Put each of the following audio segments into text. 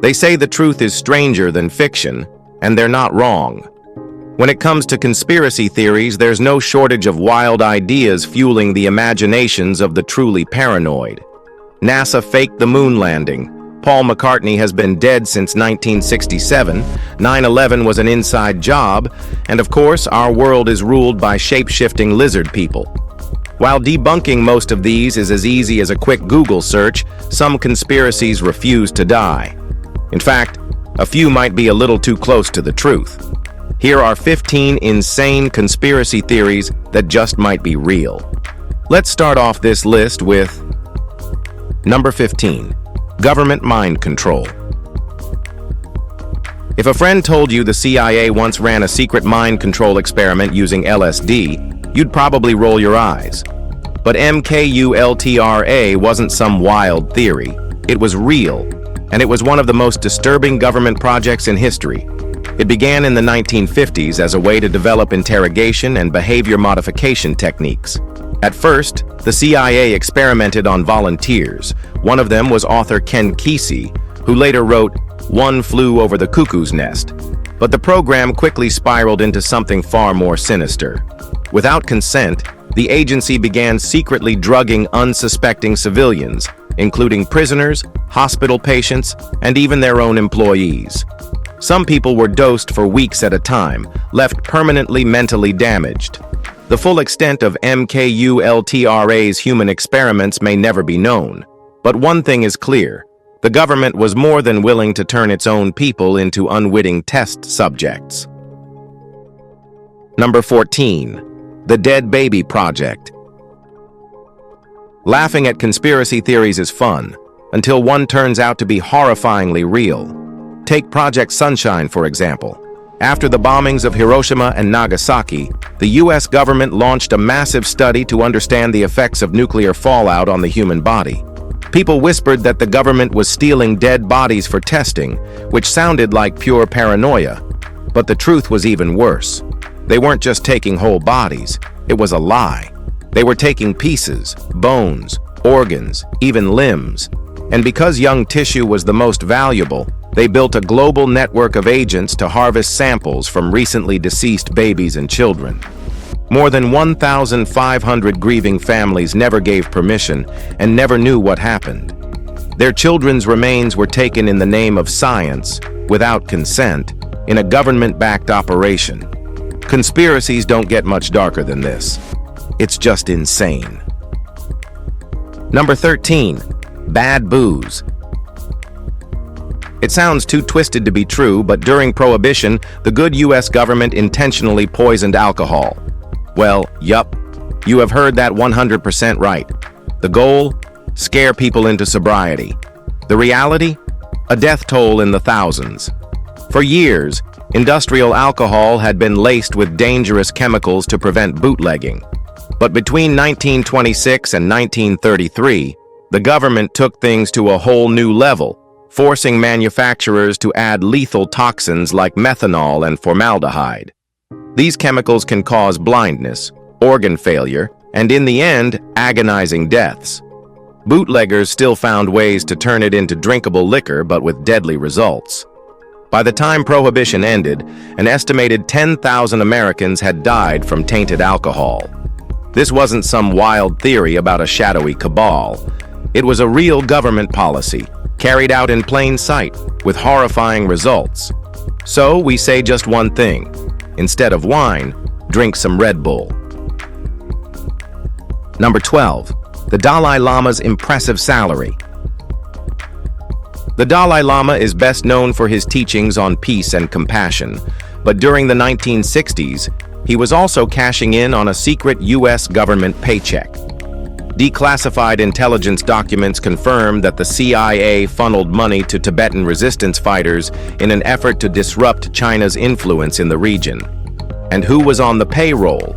They say the truth is stranger than fiction, and they're not wrong. When it comes to conspiracy theories, there's no shortage of wild ideas fueling the imaginations of the truly paranoid. NASA faked the moon landing. Paul McCartney has been dead since 1967. 9/11 was an inside job. And of course, our world is ruled by shape-shifting lizard people. While debunking most of these is as easy as a quick Google search, some conspiracies refuse to die. In fact, a few might be a little too close to the truth. Here are 15 insane conspiracy theories that just might be real. Let's start off this list with number 15. Government mind control. If a friend told you the CIA once ran a secret mind control experiment using LSD, you'd probably roll your eyes. But MKULTRA wasn't some wild theory. It was real, and it was one of the most disturbing government projects in history. It began in the 1950s as a way to develop interrogation and behavior modification techniques. At first, the CIA experimented on volunteers. One of them was author Ken Kesey, who later wrote One Flew Over the Cuckoo's Nest. But the program quickly spiraled into something far more sinister. Without consent, the agency began secretly drugging unsuspecting civilians, including prisoners, hospital patients, and even their own employees. Some people were dosed for weeks at a time, left permanently mentally damaged. The full extent of MKULTRA's human experiments may never be known. But one thing is clear: the government was more than willing to turn its own people into unwitting test subjects. Number 14. The Dead Baby Project. Laughing at conspiracy theories is fun, until one turns out to be horrifyingly real. Take Project Sunshine, for example. After the bombings of Hiroshima and Nagasaki, the US government launched a massive study to understand the effects of nuclear fallout on the human body. People whispered that the government was stealing dead bodies for testing, which sounded like pure paranoia. But the truth was even worse. They weren't just taking whole bodies, it was a lie. They were taking pieces, bones, organs, even limbs. And because young tissue was the most valuable, they built a global network of agents to harvest samples from recently deceased babies and children. More than 1,500 grieving families never gave permission and never knew what happened. Their children's remains were taken in the name of science, without consent, in a government-backed operation. Conspiracies don't get much darker than this. It's just insane. Number 13. Bad booze. It sounds too twisted to be true, but during Prohibition, the good US government intentionally poisoned alcohol. Well, yup, you have heard that 100% right. The goal? Scare people into sobriety. The reality? A death toll in the thousands. For years, industrial alcohol had been laced with dangerous chemicals to prevent bootlegging. But between 1926 and 1933, the government took things to a whole new level, forcing manufacturers to add lethal toxins like methanol and formaldehyde. These chemicals can cause blindness, organ failure, and in the end, agonizing deaths. Bootleggers still found ways to turn it into drinkable liquor, but with deadly results. By the time Prohibition ended, an estimated 10,000 Americans had died from tainted alcohol. This wasn't some wild theory about a shadowy cabal. It was a real government policy, carried out in plain sight, with horrifying results. So we say just one thing: instead of wine, drink some Red Bull. Number 12. The Dalai Lama's impressive salary. The Dalai Lama is best known for his teachings on peace and compassion, but during the 1960s, he was also cashing in on a secret US government paycheck. Declassified intelligence documents confirm that the CIA funneled money to Tibetan resistance fighters in an effort to disrupt China's influence in the region. And who was on the payroll?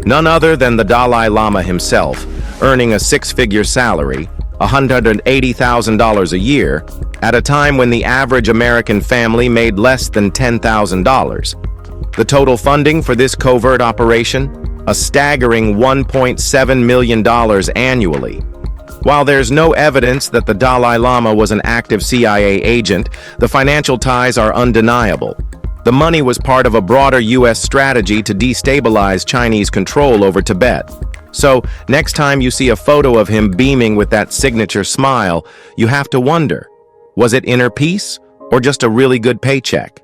None other than the Dalai Lama himself, earning a six-figure salary, $180,000 a year, at a time when the average American family made less than $10,000. The total funding for this covert operation? A staggering $1.7 million annually. While there's no evidence that the Dalai Lama was an active CIA agent, the financial ties are undeniable. The money was part of a broader U.S. strategy to destabilize Chinese control over Tibet. So, next time you see a photo of him beaming with that signature smile, you have to wonder, was it inner peace or just a really good paycheck?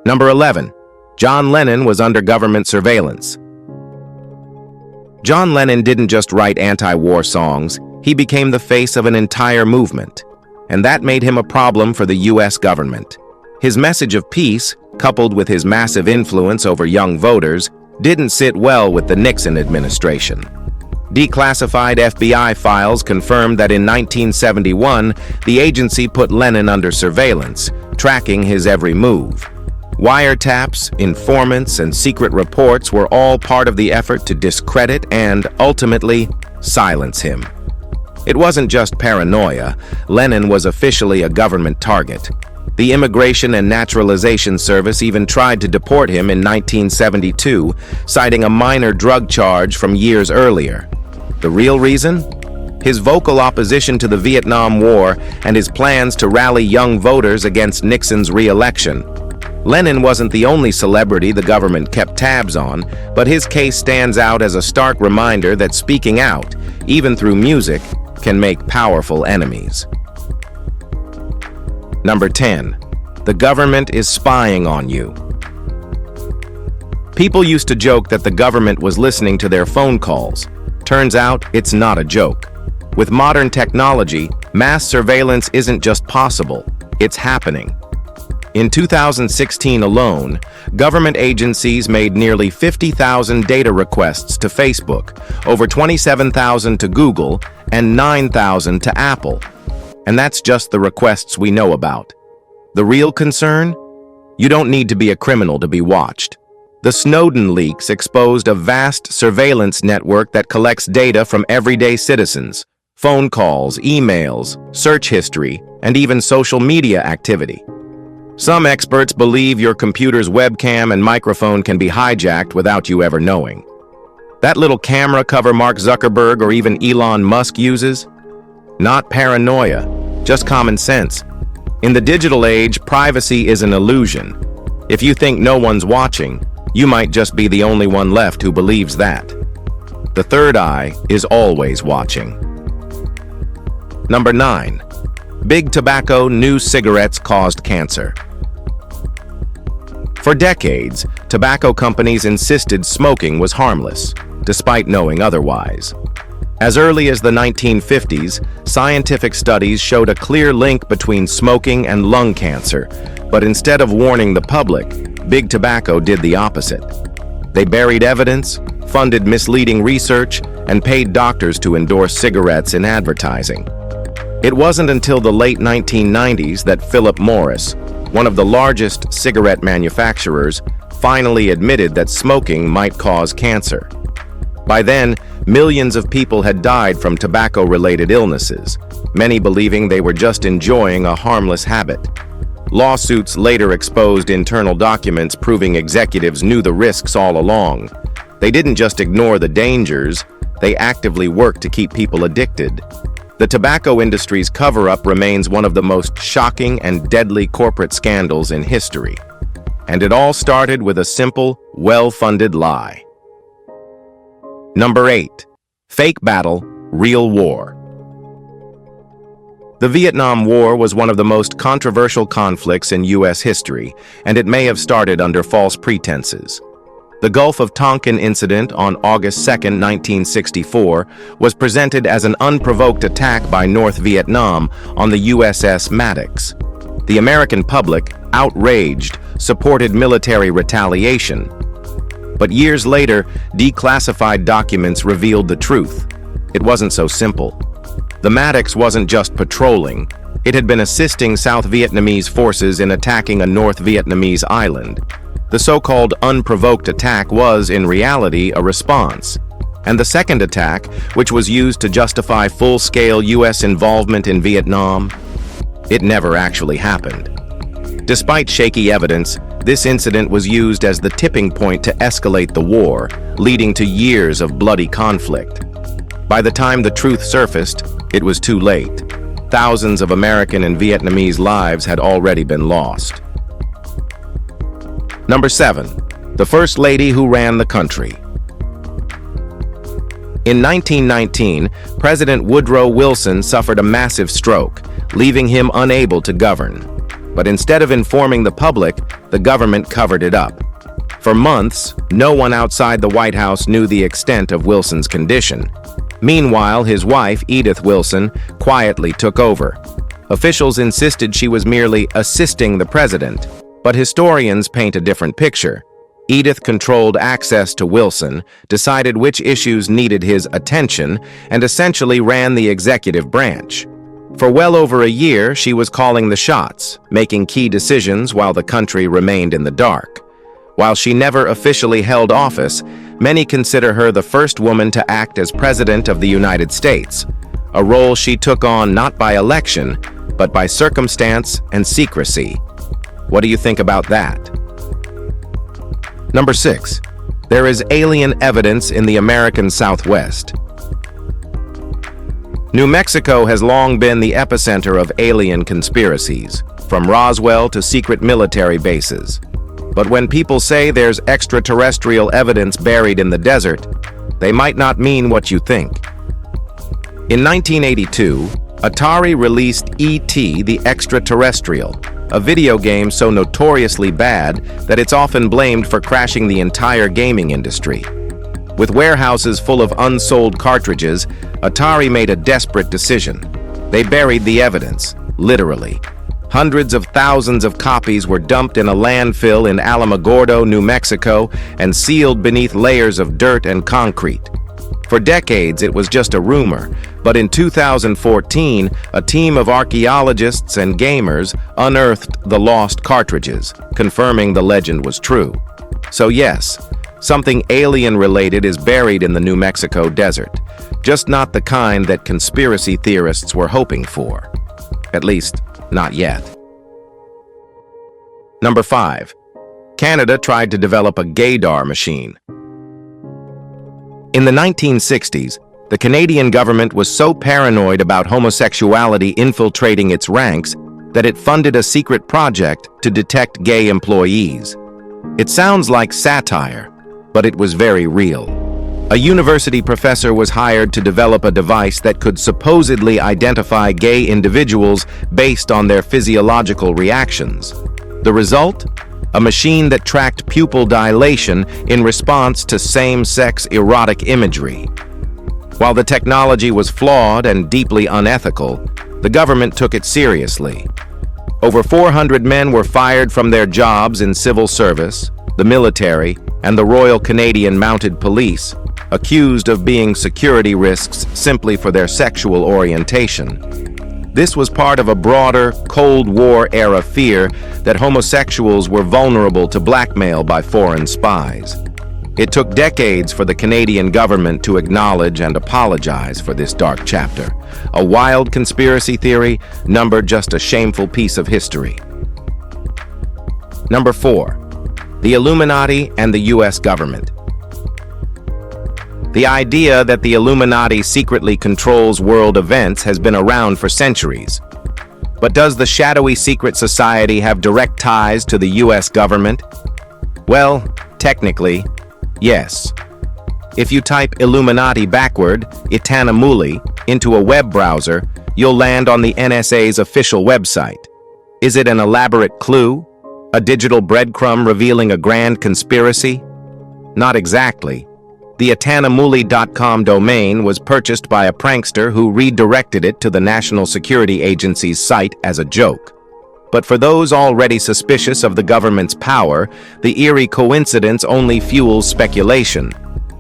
Number 11. John Lennon was under government surveillance. John Lennon didn't just write anti-war songs, he became the face of an entire movement. And that made him a problem for the U.S. government. His message of peace, coupled with his massive influence over young voters, didn't sit well with the Nixon administration. Declassified FBI files confirmed that in 1971, the agency put Lennon under surveillance, tracking his every move. Wiretaps, informants, and secret reports were all part of the effort to discredit and, ultimately, silence him. It wasn't just paranoia. Lennon was officially a government target. The Immigration and Naturalization Service even tried to deport him in 1972, citing a minor drug charge from years earlier. The real reason? His vocal opposition to the Vietnam War and his plans to rally young voters against Nixon's re-election. Lennon wasn't the only celebrity the government kept tabs on, but his case stands out as a stark reminder that speaking out, even through music, can make powerful enemies. Number 10. The government is spying on you. People used to joke that the government was listening to their phone calls. Turns out, it's not a joke. With modern technology, mass surveillance isn't just possible, it's happening. In 2016 alone, government agencies made nearly 50,000 data requests to Facebook, over 27,000 to Google, and 9,000 to Apple. And that's just the requests we know about. The real concern? You don't need to be a criminal to be watched. The Snowden leaks exposed a vast surveillance network that collects data from everyday citizens, phone calls, emails, search history, and even social media activity. Some experts believe your computer's webcam and microphone can be hijacked without you ever knowing. That little camera cover Mark Zuckerberg or even Elon Musk uses? Not paranoia, just common sense. In the digital age, privacy is an illusion. If you think no one's watching, you might just be the only one left who believes that. The third eye is always watching. Number 9. Big Tobacco new cigarettes caused cancer. For decades, tobacco companies insisted smoking was harmless, despite knowing otherwise. As early as the 1950s, scientific studies showed a clear link between smoking and lung cancer, but instead of warning the public, Big Tobacco did the opposite. They buried evidence, funded misleading research, and paid doctors to endorse cigarettes in advertising. It wasn't until the late 1990s that Philip Morris, one of the largest cigarette manufacturers, finally admitted that smoking might cause cancer. By then, millions of people had died from tobacco-related illnesses, many believing they were just enjoying a harmless habit. Lawsuits later exposed internal documents proving executives knew the risks all along. They didn't just ignore the dangers, they actively worked to keep people addicted. The tobacco industry's cover-up remains one of the most shocking and deadly corporate scandals in history. And it all started with a simple, well-funded lie. Number 8. Fake battle, real war. The Vietnam War was one of the most controversial conflicts in U.S. history, and it may have started under false pretenses. The Gulf of Tonkin incident on August 2, 1964, was presented as an unprovoked attack by North Vietnam on the USS Maddox. The American public, outraged, supported military retaliation. But years later, declassified documents revealed the truth. It wasn't so simple. The Maddox wasn't just patrolling. It had been assisting South Vietnamese forces in attacking a North Vietnamese island. The so-called unprovoked attack was, in reality, a response. And the second attack, which was used to justify full-scale U.S. involvement in Vietnam, it never actually happened. Despite shaky evidence, this incident was used as the tipping point to escalate the war, leading to years of bloody conflict. By the time the truth surfaced, it was too late. Thousands of American and Vietnamese lives had already been lost. Number 7. The First Lady who ran the country. In 1919, President Woodrow Wilson suffered a massive stroke, leaving him unable to govern. But instead of informing the public, the government covered it up. For months, no one outside the White House knew the extent of Wilson's condition. Meanwhile, his wife, Edith Wilson, quietly took over. Officials insisted she was merely assisting the president, but historians paint a different picture. Edith controlled access to Wilson, decided which issues needed his attention, and essentially ran the executive branch. For well over a year, she was calling the shots, making key decisions while the country remained in the dark. While she never officially held office, many consider her the first woman to act as President of the United States, a role she took on not by election, but by circumstance and secrecy. What do you think about that? Number 6. There is alien evidence in the American Southwest. New Mexico has long been the epicenter of alien conspiracies, from Roswell to secret military bases. But when people say there's extraterrestrial evidence buried in the desert, they might not mean what you think. In 1982, Atari released E.T. the Extraterrestrial, a video game so notoriously bad that it's often blamed for crashing the entire gaming industry. With warehouses full of unsold cartridges, Atari made a desperate decision. They buried the evidence, literally. Hundreds of thousands of copies were dumped in a landfill in Alamogordo, New Mexico, and sealed beneath layers of dirt and concrete. For decades, it was just a rumor, but in 2014, a team of archaeologists and gamers unearthed the lost cartridges, confirming the legend was true. So yes, something alien-related is buried in the New Mexico desert, just not the kind that conspiracy theorists were hoping for. At least, not yet. Number 5. Canada tried to develop a gaydar machine. In the 1960s, the Canadian government was so paranoid about homosexuality infiltrating its ranks that it funded a secret project to detect gay employees. It sounds like satire, but it was very real. A university professor was hired to develop a device that could supposedly identify gay individuals based on their physiological reactions. The result? A machine that tracked pupil dilation in response to same-sex erotic imagery. While the technology was flawed and deeply unethical, the government took it seriously. Over 400 men were fired from their jobs in civil service, the military, and the Royal Canadian Mounted Police, accused of being security risks simply for their sexual orientation. This was part of a broader Cold War-era fear that homosexuals were vulnerable to blackmail by foreign spies. It took decades for the Canadian government to acknowledge and apologize for this dark chapter. A wild conspiracy theory, numbered just a shameful piece of history. Number 4. The Illuminati and the U.S. government. The idea that the Illuminati secretly controls world events has been around for centuries. But does the shadowy secret society have direct ties to the U.S. government? Well, technically, yes. If you type Illuminati backward, Itanamuli, into a web browser, you'll land on the NSA's official website. Is it an elaborate clue? A digital breadcrumb revealing a grand conspiracy? Not exactly. The itanamuli.com domain was purchased by a prankster who redirected it to the National Security Agency's site as a joke. But for those already suspicious of the government's power, the eerie coincidence only fuels speculation.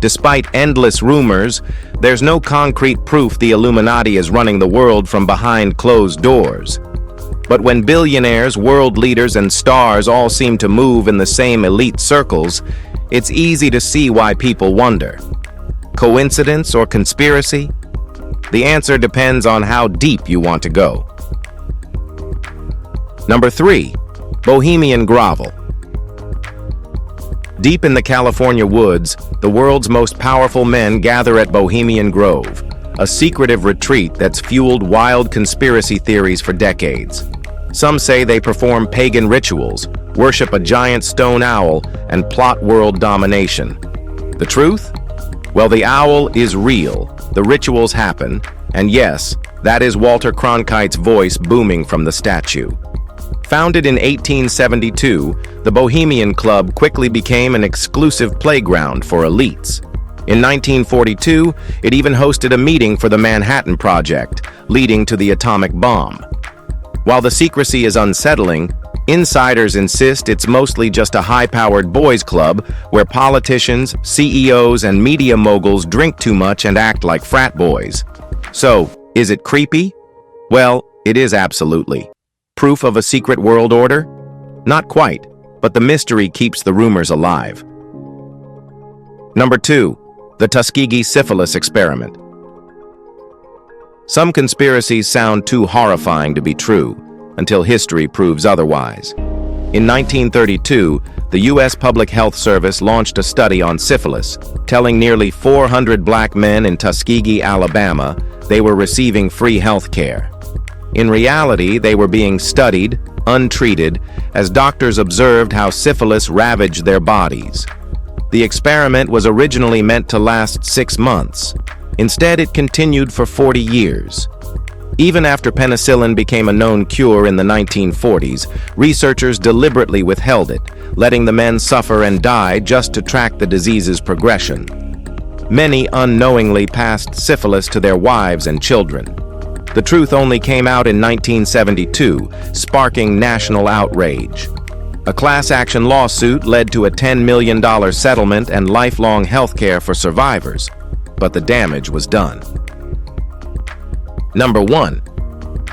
Despite endless rumors, there's no concrete proof the Illuminati is running the world from behind closed doors. But when billionaires, world leaders, and stars all seem to move in the same elite circles, it's easy to see why people wonder. Coincidence or conspiracy? The answer depends on how deep you want to go. Number 3. Bohemian Grovel. Deep in the California woods, the world's most powerful men gather at Bohemian Grove, a secretive retreat that's fueled wild conspiracy theories for decades. Some say they perform pagan rituals, worship a giant stone owl, and plot world domination. The truth? Well, the owl is real, the rituals happen, and yes, that is Walter Cronkite's voice booming from the statue. Founded in 1872, the Bohemian Club quickly became an exclusive playground for elites. In 1942, it even hosted a meeting for the Manhattan Project, leading to the atomic bomb. While the secrecy is unsettling, insiders insist it's mostly just a high-powered boys' club where politicians, CEOs, and media moguls drink too much and act like frat boys. So, is it creepy? Well, it is absolutely. Proof of a secret world order? Not quite, but the mystery keeps the rumors alive. Number 2. The Tuskegee syphilis experiment. Some conspiracies sound too horrifying to be true, until history proves otherwise. In 1932, the U.S. Public Health Service launched a study on syphilis, telling nearly 400 black men in Tuskegee, Alabama, they were receiving free health care. In reality, they were being studied, untreated, as doctors observed how syphilis ravaged their bodies. The experiment was originally meant to last 6 months. Instead, it continued for 40 years. Even after penicillin became a known cure in the 1940s, researchers deliberately withheld it, letting the men suffer and die just to track the disease's progression. Many unknowingly passed syphilis to their wives and children. The truth only came out in 1972, sparking national outrage. A class action lawsuit led to a $10 million settlement and lifelong health care for survivors, but the damage was done. Number 1.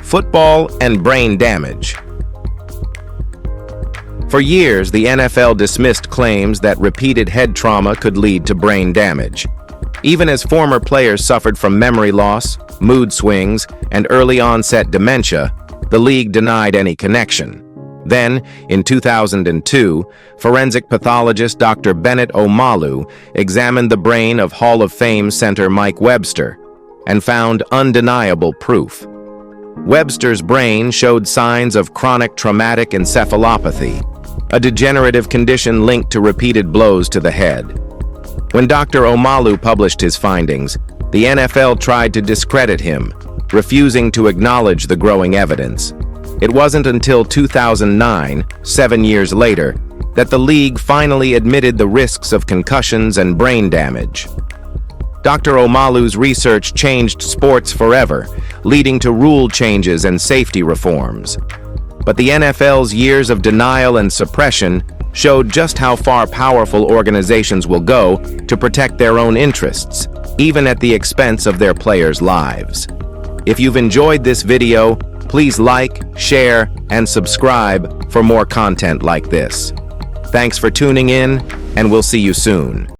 Football and brain damage. For years, the NFL dismissed claims that repeated head trauma could lead to brain damage. Even as former players suffered from memory loss, mood swings, and early-onset dementia, the league denied any connection. Then, in 2002, forensic pathologist Dr. Bennett Omalu examined the brain of Hall of Fame center Mike Webster and found undeniable proof. Webster's brain showed signs of chronic traumatic encephalopathy, a degenerative condition linked to repeated blows to the head. When Dr. Omalu published his findings, the NFL tried to discredit him, refusing to acknowledge the growing evidence. It wasn't until 2009, 7 years later, that the league finally admitted the risks of concussions and brain damage. Dr. Omalu's research changed sports forever, leading to rule changes and safety reforms. But the NFL's years of denial and suppression showed just how far powerful organizations will go to protect their own interests, even at the expense of their players' lives. If you've enjoyed this video, please like, share, and subscribe for more content like this. Thanks for tuning in, and we'll see you soon.